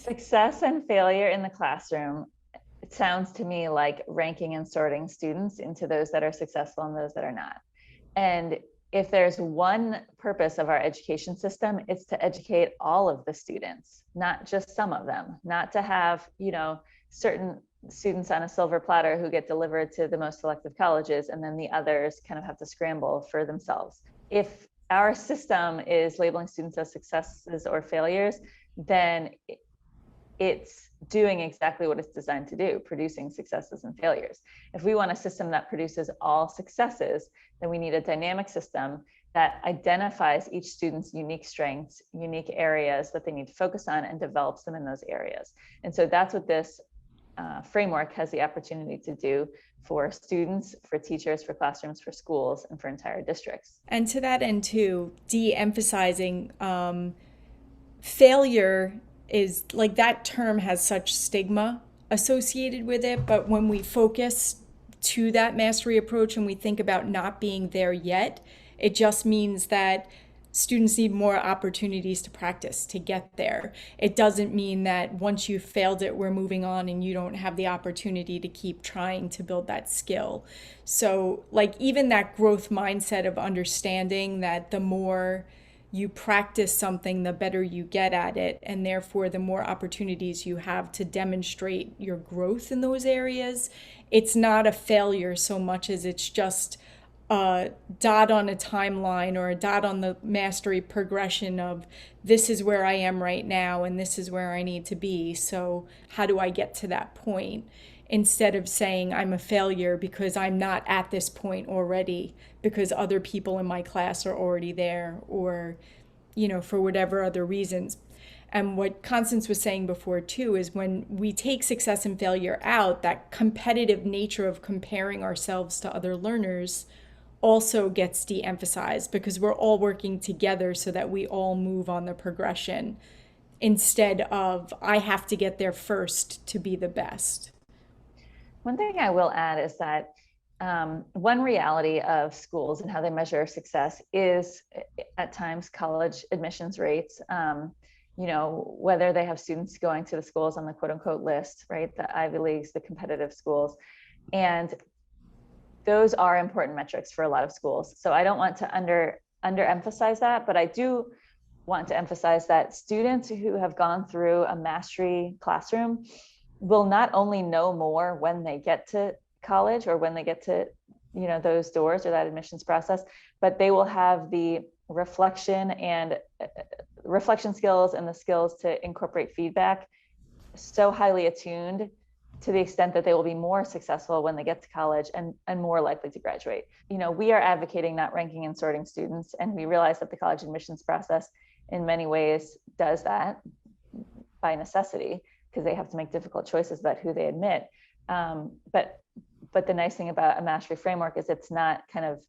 Success and failure in the classroom, it sounds to me like ranking and sorting students into those that are successful and those that are not. And if there's one purpose of our education system, it's to educate all of the students, not just some of them, not to have, certain students on a silver platter who get delivered to the most selective colleges and then the others kind of have to scramble for themselves. If our system is labeling students as successes or failures, then it's doing exactly what it's designed to do, producing successes and failures. If we want a system that produces all successes, then we need a dynamic system that identifies each student's unique strengths, unique areas that they need to focus on, and develops them in those areas. And so that's what this framework has the opportunity to do for students, for teachers, for classrooms, for schools, and for entire districts. And to that end, too, de-emphasizing failure is like that term has such stigma associated with it. But when we focus to that mastery approach and we think about not being there yet, it just means that students need more opportunities to practice to get there. It doesn't mean that once you've failed it, we're moving on and you don't have the opportunity to keep trying to build that skill. So, like, even that growth mindset of understanding that the more you practice something, the better you get at it, and therefore the more opportunities you have to demonstrate your growth in those areas. It's not a failure so much as it's just a dot on a timeline or a dot on the mastery progression of this is where I am right now and this is where I need to be. So, how do I get to that point? Instead of saying I'm a failure because I'm not at this point already, because other people in my class are already there, or, for whatever other reasons. And what Constance was saying before, too, is when we take success and failure out, that competitive nature of comparing ourselves to other learners also gets de-emphasized because we're all working together so that we all move on the progression instead of I have to get there first to be the best. One thing I will add is that one reality of schools and how they measure success is at times college admissions rates. Whether they have students going to the schools on the quote unquote list, right? The Ivy Leagues, the competitive schools. And those are important metrics for a lot of schools. So I don't want to underemphasize that, but I do want to emphasize that students who have gone through a mastery classroom will not only know more when they get to college or when they get to those doors or that admissions process, but they will have the reflection skills and the skills to incorporate feedback so highly attuned to the extent that they will be more successful when they get to college and more likely to graduate. We are advocating not ranking and sorting students, and we realize that the college admissions process in many ways does that by necessity because they have to make difficult choices about who they admit. But the nice thing about a mastery framework is it's not kind of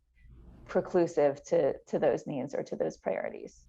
preclusive to those needs or to those priorities.